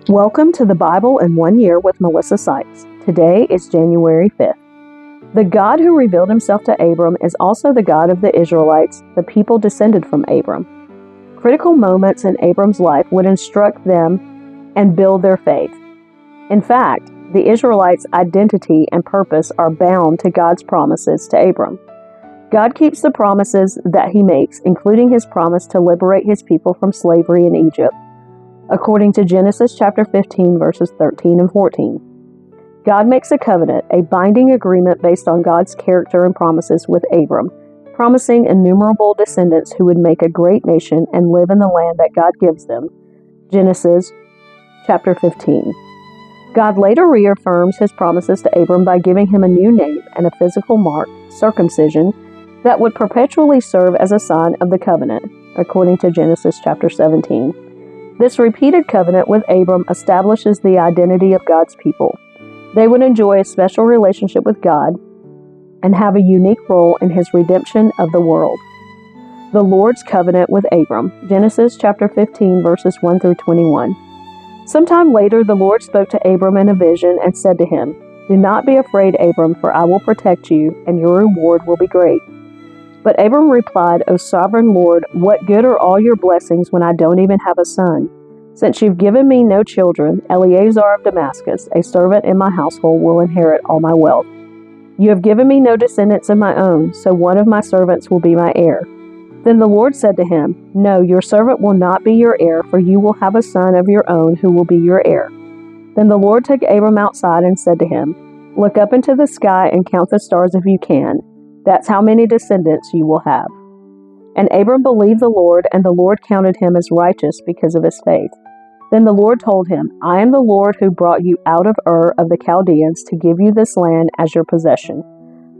Welcome to the Bible in 1 Year with Melissa Sykes. Today is January 5th. The God who revealed himself to Abram is also the God of the Israelites, the people descended from Abram. Critical moments in Abram's life would instruct them and build their faith. In fact, the Israelites' identity and purpose are bound to God's promises to Abram. God keeps the promises that he makes, including his promise to liberate his people from slavery in Egypt, according to Genesis chapter 15, verses 13 and 14. God makes a covenant, a binding agreement based on God's character and promises with Abram, promising innumerable descendants who would make a great nation and live in the land that God gives them. Genesis chapter 15. God later reaffirms his promises to Abram by giving him a new name and a physical mark, circumcision, that would perpetually serve as a sign of the covenant, according to Genesis chapter 17. This repeated covenant with Abram establishes the identity of God's people. They would enjoy a special relationship with God and have a unique role in his redemption of the world. The Lord's covenant with Abram, Genesis chapter 15, verses 1 through 21. Sometime later, the Lord spoke to Abram in a vision and said to him, "Do not be afraid, Abram, for I will protect you, and your reward will be great." But Abram replied, "O sovereign Lord, what good are all your blessings when I don't even have a son? Since you've given me no children, Eleazar of Damascus, a servant in my household, will inherit all my wealth. You have given me no descendants of my own, so one of my servants will be my heir." Then the Lord said to him, "No, your servant will not be your heir, for you will have a son of your own who will be your heir." Then the Lord took Abram outside and said to him, "Look up into the sky and count the stars if you can. That's how many descendants you will have." And Abram believed the Lord, and the Lord counted him as righteous because of his faith. Then the Lord told him, "I am the Lord who brought you out of Ur of the Chaldeans to give you this land as your possession."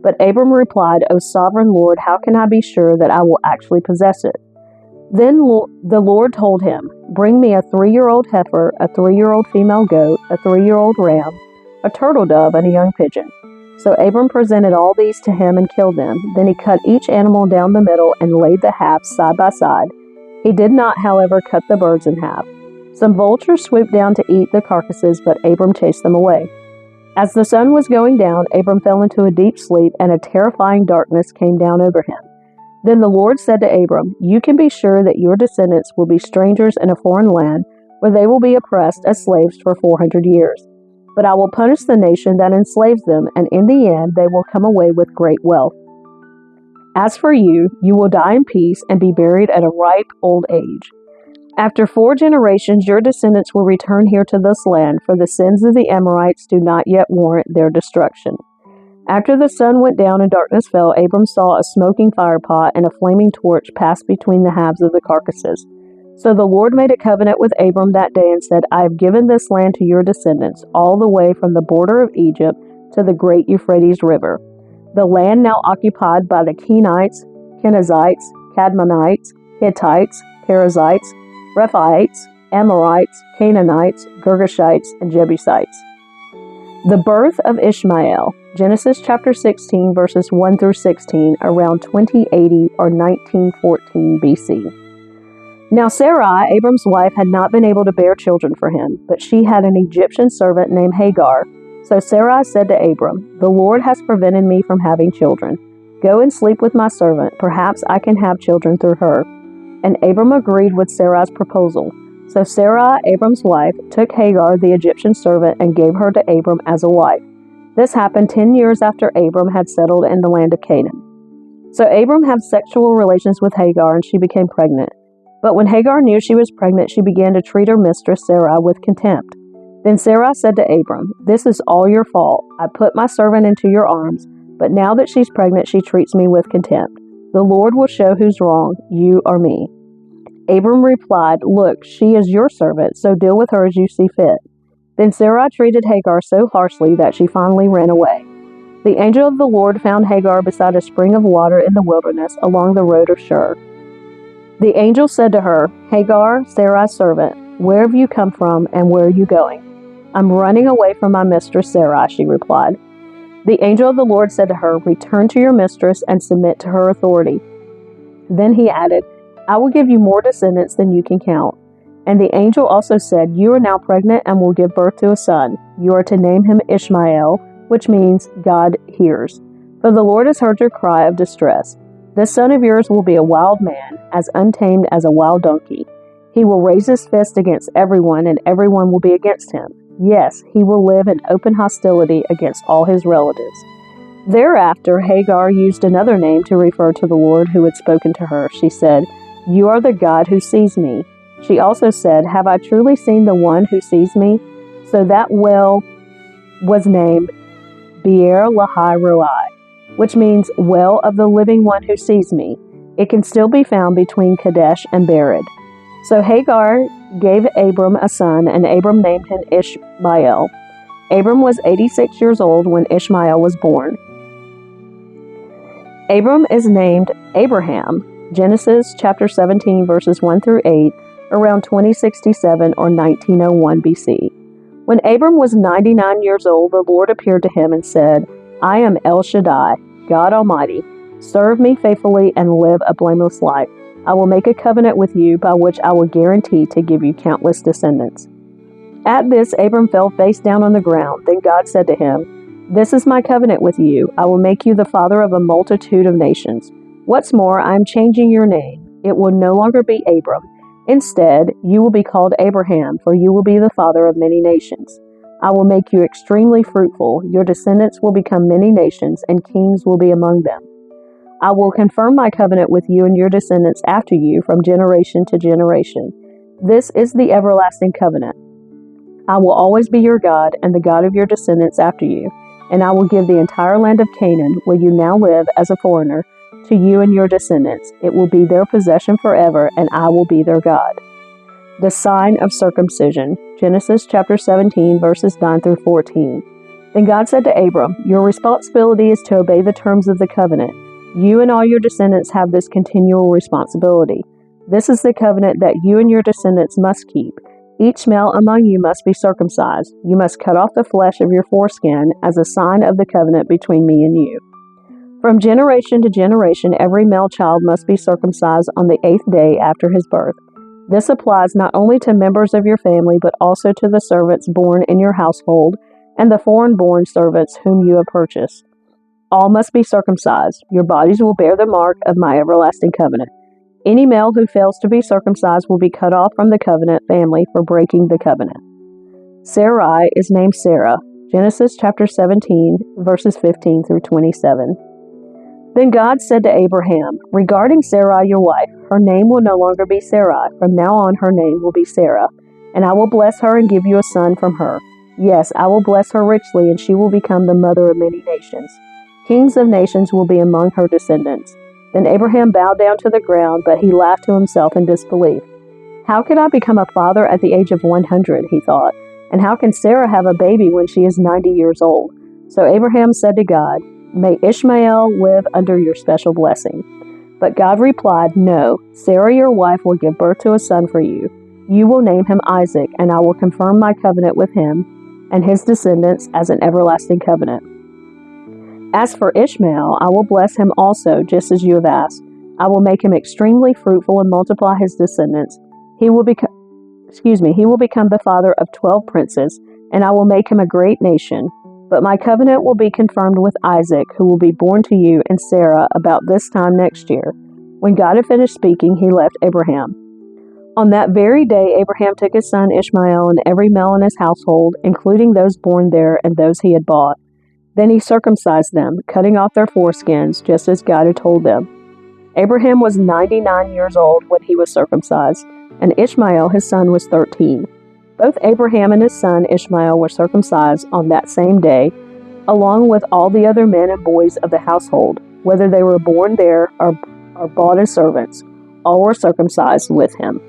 But Abram replied, "O sovereign Lord, how can I be sure that I will actually possess it?" Then the Lord told him, "Bring me a 3-year-old heifer, a 3-year-old female goat, a 3-year-old ram, a turtle dove, and a young pigeon." So Abram presented all these to him and killed them. Then he cut each animal down the middle and laid the halves side by side. He did not, however, cut the birds in half. Some vultures swooped down to eat the carcasses, but Abram chased them away. As the sun was going down, Abram fell into a deep sleep, and a terrifying darkness came down over him. Then the Lord said to Abram, "You can be sure that your descendants will be strangers in a foreign land, where they will be oppressed as slaves for 400 years. But I will punish the nation that enslaves them, and in the end they will come away with great wealth. As for you, you will die in peace and be buried at a ripe old age. After 4 generations, your descendants will return here to this land, for the sins of the Amorites do not yet warrant their destruction." After the sun went down and darkness fell, Abram saw a smoking firepot and a flaming torch pass between the halves of the carcasses. So the Lord made a covenant with Abram that day and said, "I have given this land to your descendants, all the way from the border of Egypt to the great Euphrates River, the land now occupied by the Kenites, Kenizzites, Cadmonites, Hittites, Perizzites, Rephaites, Amorites, Canaanites, Girgashites, and Jebusites." The birth of Ishmael, Genesis chapter 16, verses 1 through 16, around 2080 or 1914 BC. Now Sarai, Abram's wife, had not been able to bear children for him, but she had an Egyptian servant named Hagar. So Sarai said to Abram, "The Lord has prevented me from having children. Go and sleep with my servant. Perhaps I can have children through her." And Abram agreed with Sarai's proposal. So Sarai, Abram's wife, took Hagar, the Egyptian servant, and gave her to Abram as a wife. This happened 10 years after Abram had settled in the land of Canaan. So Abram had sexual relations with Hagar, and she became pregnant. But when Hagar knew she was pregnant, she began to treat her mistress Sarai with contempt. Then Sarai said to Abram, "This is all your fault. I put my servant into your arms, but now that she's pregnant, she treats me with contempt. The Lord will show who's wrong, you or me." Abram replied, "Look, she is your servant, so deal with her as you see fit." Then Sarai treated Hagar so harshly that she finally ran away. The angel of the Lord found Hagar beside a spring of water in the wilderness along the road of Shur. The angel said to her, "Hagar, Sarai's servant, where have you come from and where are you going?" "I'm running away from my mistress Sarai," she replied. The angel of the Lord said to her, "Return to your mistress and submit to her authority." Then he added, "I will give you more descendants than you can count." And the angel also said, "You are now pregnant and will give birth to a son. You are to name him Ishmael, which means God hears. For the Lord has heard your cry of distress. This son of yours will be a wild man, as untamed as a wild donkey. He will raise his fist against everyone, and everyone will be against him. Yes, he will live in open hostility against all his relatives." Thereafter, Hagar used another name to refer to the Lord who had spoken to her. She said, "You are the God who sees me." She also said, "Have I truly seen the one who sees me?" So that well was named Beer Lahai Roi, which means well of the living one who sees me. It can still be found between Kadesh and Bered. So Hagar gave Abram a son, and Abram named him Ishmael. Abram was 86 years old when Ishmael was born. Abram is named Abraham, Genesis chapter 17 verses 1 through 8, around 2067 or 1901 BC. When Abram was 99 years old, the Lord appeared to him and said, "I am El Shaddai, God Almighty. Serve me faithfully and live a blameless life. I will make a covenant with you by which I will guarantee to give you countless descendants." At this, Abram fell face down on the ground. Then God said to him, "This is my covenant with you. I will make you the father of a multitude of nations. What's more, I am changing your name. It will no longer be Abram. Instead, you will be called Abraham, for you will be the father of many nations. I will make you extremely fruitful. Your descendants will become many nations, and kings will be among them. I will confirm my covenant with you and your descendants after you from generation to generation. This is the everlasting covenant. I will always be your God and the God of your descendants after you, and I will give the entire land of Canaan, where you now live as a foreigner, to you and your descendants. It will be their possession forever, and I will be their God." The sign of circumcision, Genesis chapter 17, verses 9 through 14. Then God said to Abram, "Your responsibility is to obey the terms of the covenant. You and all your descendants have this continual responsibility. This is the covenant that you and your descendants must keep. Each male among you must be circumcised. You must cut off the flesh of your foreskin as a sign of the covenant between me and you. From generation to generation, every male child must be circumcised on the 8th day after his birth. This applies not only to members of your family, but also to the servants born in your household and the foreign-born servants whom you have purchased. All must be circumcised. Your bodies will bear the mark of my everlasting covenant. Any male who fails to be circumcised will be cut off from the covenant family for breaking the covenant." Sarai is named Sarah, Genesis chapter 17, verses 15 through 27. Then God said to Abraham, "Regarding Sarai your wife, her name will no longer be Sarai. From now on her name will be Sarah, and I will bless her and give you a son from her. Yes, I will bless her richly, and she will become the mother of many nations. Kings of nations will be among her descendants." Then Abraham bowed down to the ground, but he laughed to himself in disbelief. "How could I become a father at the age of 100, he thought, "and how can Sarah have a baby when she is 90 years old?" So Abraham said to God, "May Ishmael live under your special blessing." But God replied, "No, Sarah your wife will give birth to a son for you. You will name him Isaac, and I will confirm my covenant with him and his descendants as an everlasting covenant. As for Ishmael, I will bless him also, just as you have asked. I will make him extremely fruitful and multiply his descendants. He will become the father of 12 princes, and I will make him a great nation. But my covenant will be confirmed with Isaac, who will be born to you and Sarah about this time next year." When God had finished speaking, he left Abraham. On that very day, Abraham took his son Ishmael and every male in his household, including those born there and those he had bought. Then he circumcised them, cutting off their foreskins, just as God had told them. Abraham was 99 years old when he was circumcised, and Ishmael, his son, was 13. Both Abraham and his son Ishmael were circumcised on that same day, along with all the other men and boys of the household, whether they were born there or bought as servants. All were circumcised with him.